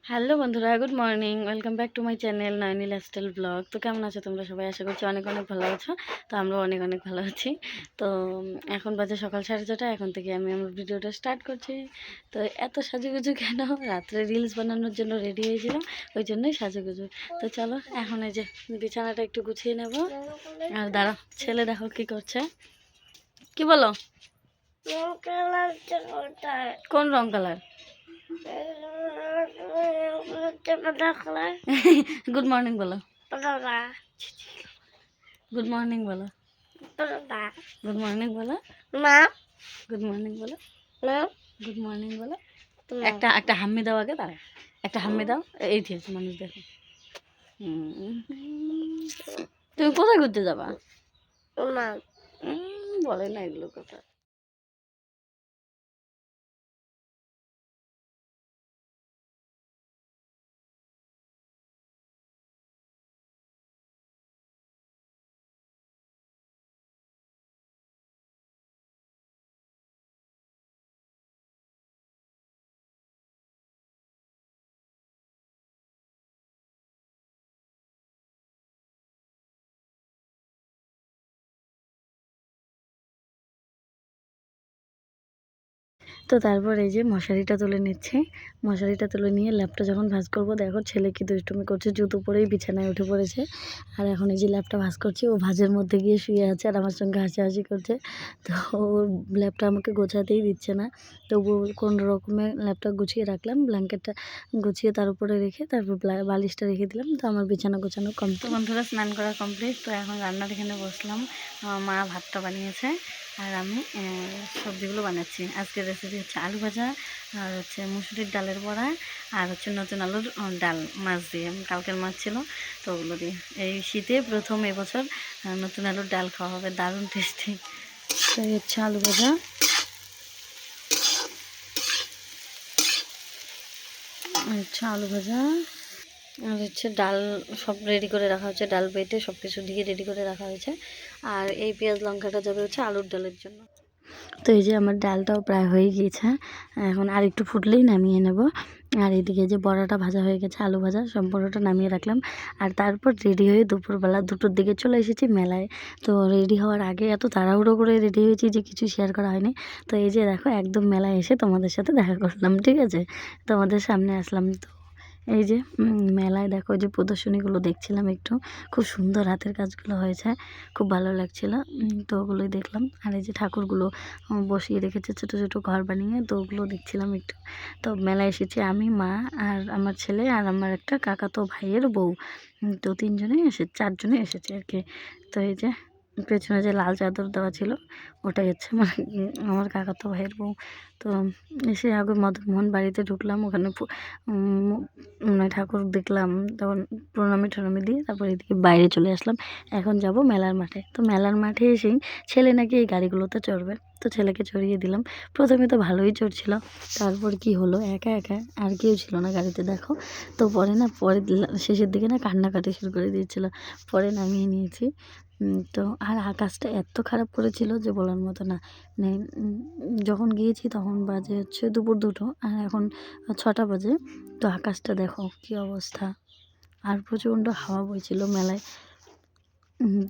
Hello বন্ধুরা, good morning. Welcome back to my channel Nayani lifestyle blog. তো কেমন আছো তোমরা সবাই? আশা করছি অনেক অনেক ভালো আছো। তো আমরাও অনেক অনেক ভালো আছি। তো এখন বাজে সকাল 6:30। এখন থেকে আমি আমার ভিডিওটা স্টার্ট করছি। তো এত সাজুগুজু কেন? রাত্রে রিলস বানানোর জন্য রেডি হয়েছিলাম, ওই জন্যই সাজুগুজু। তো চলো এখন এই যে বিছানাটা একটু গুছিয়ে নেব। আর দাঁড়া, ছেলে দেখো কি করছে। কি বলো? কোন রং কালার? গুড মর্নিং বলো। গুড মর্নিং বলো। গুড মর্নিং বলো। গুড মর্নিং বলো। গুড মর্নিং বলো। একটা একটা হাম্মি দাও আগে, তারা একটা হাম্মি দাও। এই ঠিক আছে, মানুষ দেখো। তুমি কোথায় ঘুরতে যাবা? বলে না এগুলো কথা। তো তারপর এই যে মশারিটা তুলে নিচ্ছে। মশারিটা তুলে নিয়ে ল্যাপটা যখন ভাঁজ করবো, দেখো ছেলে কি দুষ্টুমি করছে, জুতো পরেই বিছানায় উঠে পড়েছে। আর এখন এই যে ল্যাপটা ভাঁজ করছি, ও ভাঁজের মধ্যে গিয়ে শুয়ে আছে আর আমার সঙ্গে হাসাহাসি করছে। তো ওর ল্যাপটা আমাকে গোছাতেই দিচ্ছে না। তবু কোনো রকমে ল্যাপটা গুছিয়ে রাখলাম, ব্ল্যাঙ্কেটটা গুছিয়ে তার উপরে রেখে তারপর বালিশটা রেখে দিলাম। তো আমার বিছানা গোছানো কমপ্লিট। বন্ধুরা, স্নান করা কমপ্লিট। তো এখন রান্নার এখানে বসলাম। আমার মা ভাতটা বানিয়েছে আর আমি সবজিগুলো বানাচ্ছি। আজকের রেসিপি হচ্ছে আলু ভাজা, আর হচ্ছে মুসুরির ডালের বড়া, আর হচ্ছে নতুন আলুর ডাল মাছ দিয়ে। কালকের মাছ ছিল, তো ওগুলো দিয়ে এই শীতে প্রথম এবছর নতুন আলুর ডাল খাওয়া হবে, দারুণ টেস্টি। তো এই হচ্ছে আলু ভাজা, হচ্ছে আলু ভাজা, আর হচ্ছে ডাল সব রেডি করে রাখা হয়েছে। ডাল বেটে সব কিছু দিয়ে রেডি করে রাখা হয়েছে। আর এই পেঁয়াজ লঙ্কাটা যাবে হচ্ছে আলুর ডালের জন্য। তো এই যে আমার ডালটাও প্রায় হয়ে গিয়েছে, এখন আর একটু ফুটলেই নামিয়ে নেব। আর এদিকে যে বড়াটা ভাজা হয়ে গেছে, আলু ভাজা, সব বড়াটা নামিয়ে রাখলাম। আর তারপর রেডি হয়ে দুপুরবেলা 2টোর দিকে চলে এসেছি মেলায়। তো রেডি হওয়ার আগে এত তাড়াহুড়ো করে রেডি হয়েছি যে কিছু শেয়ার করা হয়নি। তো এই যে দেখো, একদম মেলায় এসে তোমাদের সাথে দেখা করলাম, ঠিক আছে, তোমাদের সামনে আসলাম। তো এই যে মেলায় দেখো যে প্রদর্শনীগুলো দেখছিলাম একটু, খুব সুন্দর হাতের কাজগুলো হয়েছে, খুব ভালো লাগছিল। তো ওগুলোই দেখলাম। আর এই যে ঠাকুরগুলো বসিয়ে রেখেছে ছোটো ছোটো ঘর বানিয়ে, তো ওগুলো দেখছিলাম একটু। তো মেলায় এসেছি আমি, মা, আর আমার ছেলে, আর আমার একটা কাকাতো ভাইয়ের বউ। তো 4জনে এসেছে আর কি। তো এই যে পেছনে যে লাল চাদর দেওয়া ছিল, ওটাই হচ্ছে আমার কাকাতো ভাইয়ের বউ। তো এসে আগে মদনমোহন বাড়িতে ঢুকলাম, ওখানে মানে ঠাকুর দেখলাম, তখন প্রণামী দিয়ে তারপর এদিকে বাইরে চলে আসলাম। এখন যাব মেলার মাঠে। তো মেলার মাঠে এসেই ছেলে নাকি এই গাড়িগুলোতে চড়বে, তো ছেলেকে চড়িয়ে দিলাম। প্রথমে তো ভালোই চড়ছিল, তারপর কি হলো, একা একা আর কেউ ছিল না গাড়িতে, দেখো। তো পরে শেষের দিকে না কান্নাকাটি শুরু করে দিয়েছিল, পরে নামিয়ে নিয়েছি। তো আর আকাশটা এত খারাপ করেছিল যে বলার মতো না। মানে যখন গিয়েছি তখন বাজে হচ্ছে দুপুর 2টো, আর এখন 6টা বাজে। তো আকাশটা দেখো কি অবস্থা। আর প্রচণ্ড হাওয়া বইছিল মেলায়।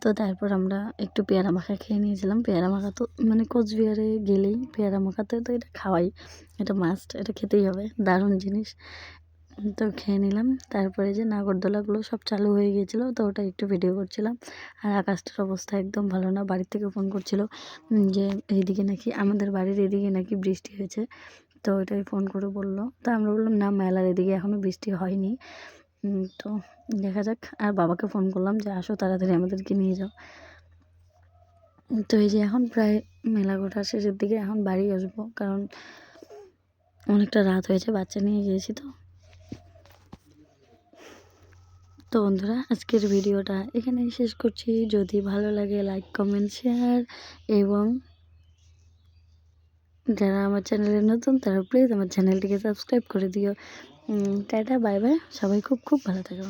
তো তারপর আমরা একটু পেয়ারা মাখা খেয়ে নিয়েছিলাম। পেয়ারা মাখা তো মানে কোচবিহারে গেলেই পেয়ারা মাখাতে তো এটা খাওয়াই, এটা মাস্ট, এটা খেতেই হবে, দারুণ জিনিস। তো খেয়ে নিলাম। তারপরে যে নাগরদোলাগুলো সব চালু হয়ে গিয়েছিলো, তো ওটা একটু ভিডিও করছিলাম। আর আকাশটার অবস্থা একদম ভালো না। বাড়ির থেকে ফোন করছিল যে এইদিকে নাকি, আমাদের বাড়ির এদিকে নাকি বৃষ্টি হয়েছে। তো ওইটাই ফোন করে বললো। তো আমরা বললাম না, মেলার এদিকে এখনও বৃষ্টি হয়নি। তো দেখা যাক। আর বাবাকে ফোন করলাম যে আসো তাড়াতাড়ি আমাদেরকে নিয়ে যাও। তো এই যে এখন প্রায় মেলা ঘোরার শেষের দিকে, এখন বাড়ি আসবো, কারণ অনেকটা রাত হয়েছে, বাচ্চা নিয়ে গিয়েছি। তো বন্ধুরা, আজকের ভিডিওটা এখানেই শেষ করছি। যদি ভালো লাগে লাইক, কমেন্ট, শেয়ার, এবং যারা আমার চ্যানেলে নতুন তারা প্লিজ আমার চ্যানেলটিকে সাবস্ক্রাইব করে দিও। টাটা, বাই বাই, সবাই খুব খুব ভালো থাকো।